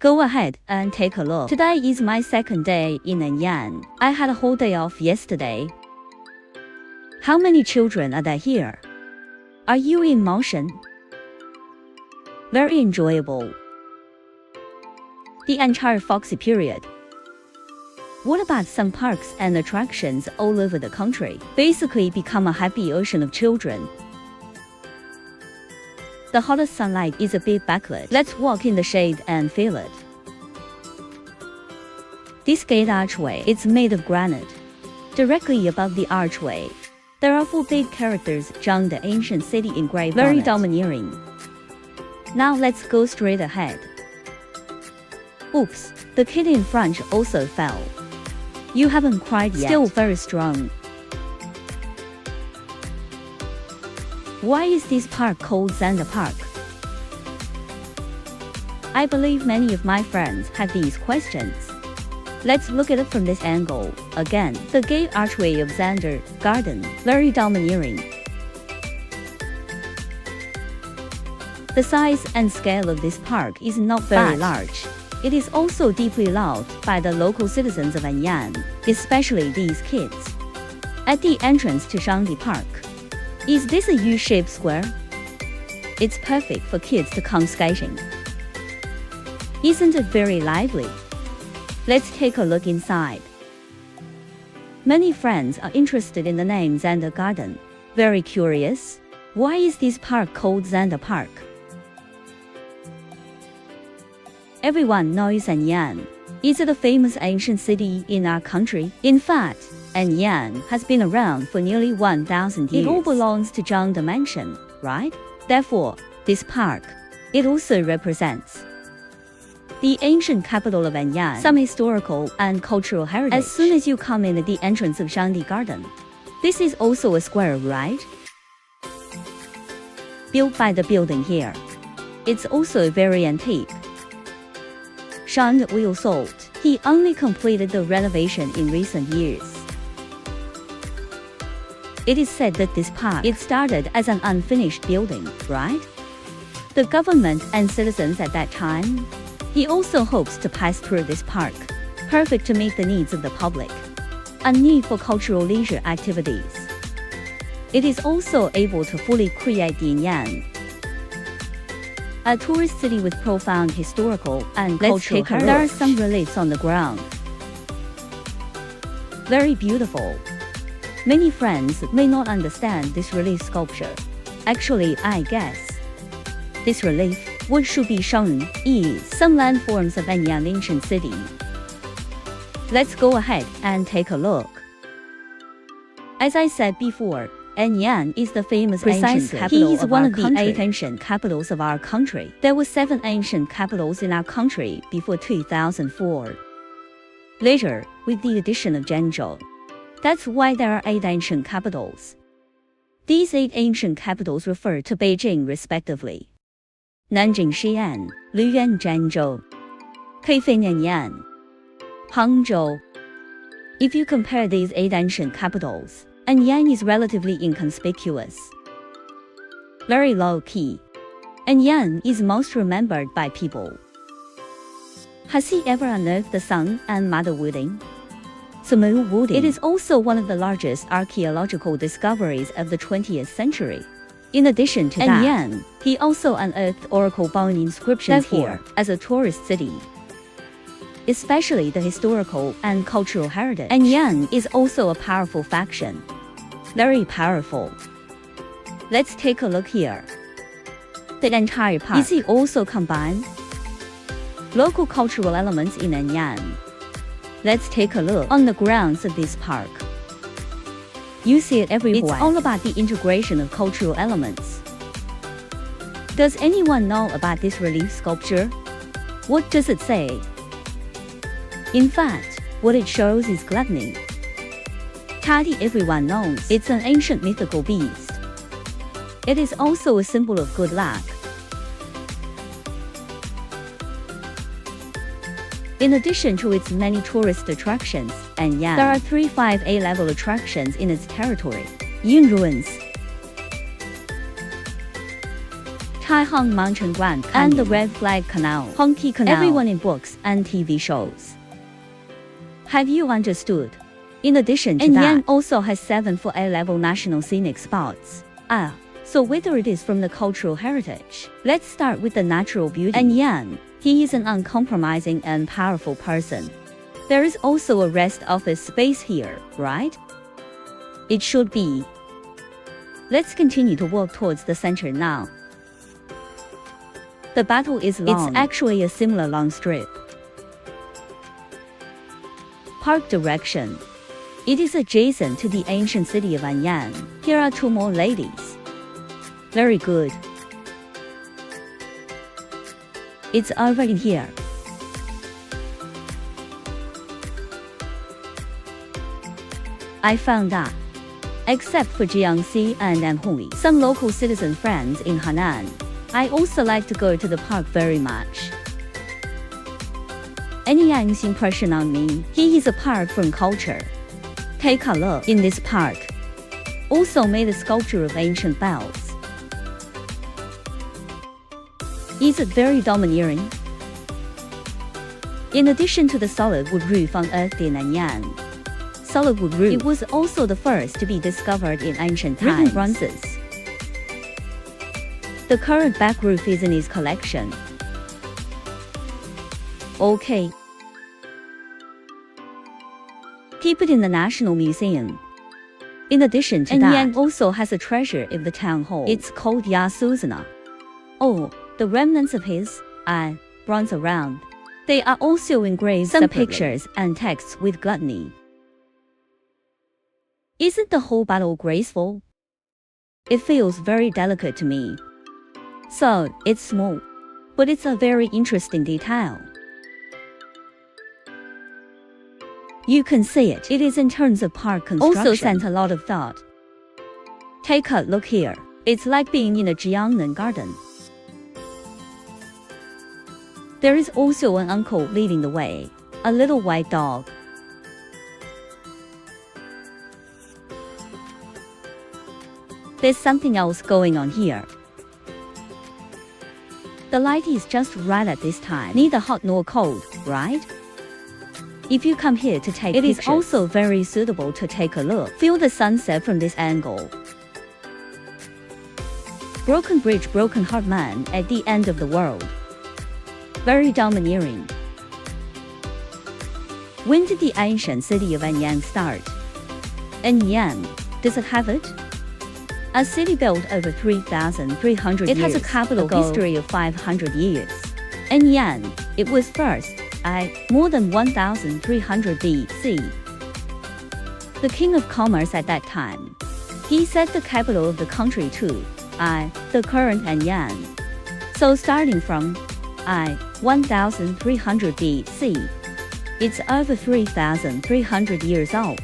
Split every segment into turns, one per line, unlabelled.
Go ahead and take a look. Today is my second day in Anyang. I had a whole day off yesterday. How many children are there here? Are you in motion? Very enjoyable. The entire foxy period. What about some parks and attractions all over the country? Basically become a happy ocean of children. The hottest sunlight is a bit backlit. Let's walk in the shade and feel it. This gate archway is made of granite. Directly above the archway, there are 4 big characters Zhangde ancient city engraved very on it. Domineering. Now let's go straight ahead. Oops, the kid in front also fell. You haven't cried yet. Still very strong. Why is this park called Zhangde Park? I believe many of my friends have these questions. Let's look at it from this angle. Again, the gate archway of Zhangde Garden, very domineering. The size and scale of this park is not very large. It is also deeply loved by the local citizens of Anyang, especially these kids. At the entrance to Zhangde Park, is this a U-shaped square? It's perfect for kids to come skating. Isn't it very lively? Let's take a look inside. Many friends are interested in the name Zhangde Garden. Very curious. Why is this park called Zhangde Park? Everyone knows Anyang. Is it a famous ancient city in our country? In fact, Anyang has been around for nearly 1,000 years. It all belongs to Zhangde Mansion, right? Therefore, this park, it also represents the ancient capital of Anyang, some historical and cultural heritage. As soon as you come in at the entrance of Zhangde Garden, this is also a square, right? Built by the building here. It's also very antique. Zhangde will sold. He only completed the renovation in recent years. It is said that this park, it started as an unfinished building, right? The government and citizens at that time, he also hopes to pass through this park, perfect to meet the needs of the public, a need for cultural leisure activities. It is also able to fully create the Anyang, a tourist city with profound historical and cultural heritage. There are some reliefs on the ground. Very beautiful. Many friends may not understand this relief sculpture. Actually, I guess this relief, what should be shown, is some landforms of Anyang ancient city. Let's go ahead and take a look. As I said before, Anyang is the famous ancient capital of our country. He is one of the 8 ancient capitals of our country. There were 7 ancient capitals in our country before 2004. Later, with the addition of Zhengzhou, that's why there are 8 ancient capitals. These 8 ancient capitals refer to Beijing respectively. Nanjing Xi'an, Luyuan Zhengzhou, Kaifeng Anyang, Hangzhou. If you compare these 8 ancient capitals, Anyang is relatively inconspicuous. Very low-key. Anyang is most remembered by people. Has he ever unearthed the Sun and Mother Wooding? It is also one of the largest archaeological discoveries of the 20th century. In addition to that, he also unearthed oracle bone inscriptions here as a tourist city. Especially the historical and cultural heritage. Anyang is also a powerful faction. Very powerful. Let's take a look here. The entire park, is it also combined local cultural elements in Anyang? Let's take a look on the grounds of this park. You see it everywhere. It's all about the integration of cultural elements. Does anyone know about this relief sculpture? What does it say? In fact, what it shows is gluttony. Tati everyone knows, it's an ancient mythical beast. It is also a symbol of good luck. In addition to its many tourist attractions, Anyang, there are 3 5A-level attractions in its territory. Yun Ruins, Taihang Mountain Grand Canyon, and the Red Flag Canal, Hongqi Canal, everyone in books and TV shows. Have you understood? In addition to that, Anyang also has 7 for A-level national scenic spots. So whether it is from the cultural heritage, let's start with the natural beauty. Anyang, he is an uncompromising and powerful person. There is also a rest office space here, right? It should be. Let's continue to walk towards the center now. The battle is long. It's actually a similar long strip. Park direction. It is adjacent to the ancient city of Anyang. Here are 2 more ladies. Very good. It's over in here. I found that, except for Jiangxi and Anhui, some local citizen friends in Henan, I also like to go to the park very much. Anyang's impression on me, he is apart from culture. Take a look in this park. Also made a sculpture of ancient bells. Is it very domineering? In addition to the solid wood roof unearthed in Anyang, solid wood roof, it was also the first to be discovered in ancient times. Written bronzes. The current back roof is in his collection. Okay. Keep it in the National Museum. In addition to that, Anyang also has a treasure in the town hall. It's called Yasuzana. Oh, the remnants of his bronze around. They are also engraved some separately. Pictures and texts with gluttony. Isn't the whole battle graceful? It feels very delicate to me. So, it's small, but it's a very interesting detail. You can see it. It is in terms of park construction. Also sent a lot of thought. Take a look here. It's like being in a Jiangnan garden. There is also an uncle leading the way, a little white dog. There's something else going on here. The light is just right at this time. Neither hot nor cold, right? If you come here to take pictures, it is also very suitable to take a look. Feel the sunset from this angle. Broken bridge, broken heart man at the end of the world. Very domineering. When did the ancient city of Anyang start? Anyang, does it have it? A city built over 3,300 years. It has a capital history of 500 years. Anyang, it was first, more than 1,300 BC. The king of commerce at that time. He set the capital of the country to, the current Anyang. So starting from, 1,300 BC. It's over 3,300 years old.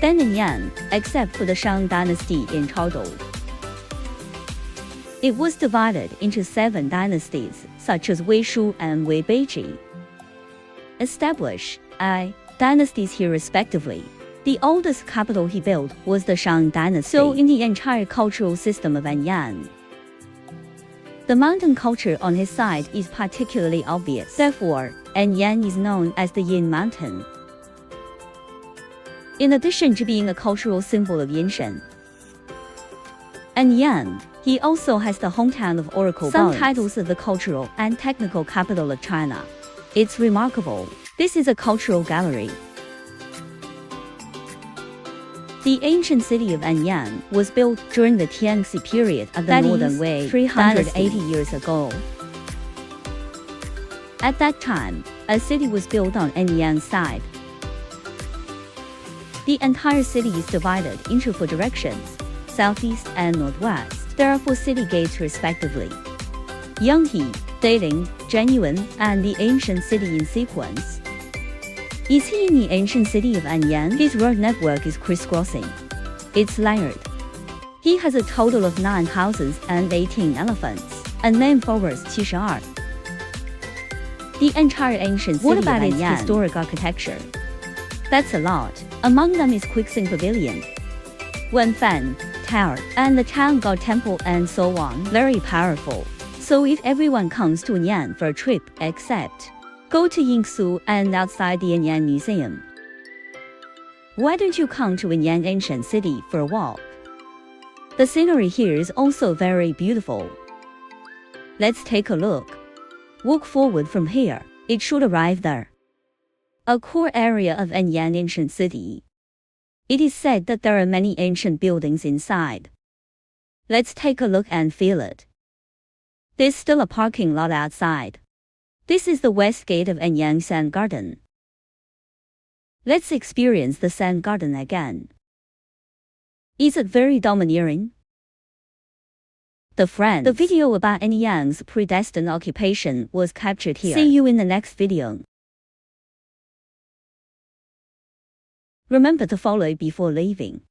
Then Anyang, except for the Shang dynasty in total. It was divided into 7 dynasties, such as Wei Shu and Wei Beiji. Establish, dynasties here respectively. The oldest capital he built was the Shang dynasty. So in the entire cultural system of Anyang, the mountain culture on his side is particularly obvious. Therefore, Anyang is known as the Yin Mountain. In addition to being a cultural symbol of Yinshen, Anyang, he also has the hometown of Oracle some Bones, titles of the cultural and technical capital of China. It's remarkable. This is a cultural gallery. The ancient city of Anyang was built during the Tianxi period of the Northern Wei 380 years ago. At that time, a city was built on Anyang's side. The entire city is divided into 4 directions, southeast and northwest. There are 4 city gates respectively. Yanghe, Dating, Genuine, and the ancient city in sequence. Is he in the ancient city of Anyang? His road network is crisscrossing. It's layered. He has a total of 9 houses and 18 elephants, a name for verse 72. The entire ancient city of Anyang. What about its historic architecture? That's a lot. Among them is Quicksand Pavilion, Wenfan Tower, and the Town God Temple and so on. Very powerful. So if everyone comes to Anyang for a trip except go to Yingsu and outside the Anyang Museum, why don't you come to Anyang ancient city for a walk? The scenery here is also very beautiful. Let's take a look. Walk forward from here, it should arrive there. A core area of Anyang ancient city. It is said that there are many ancient buildings inside. Let's take a look and feel it. There's still a parking lot outside. This is the west gate of Anyang Sand Garden. Let's experience the sand garden again. Is it very domineering? The video about Anyang's predestined occupation was captured here. See you in the next video. Remember to follow before leaving.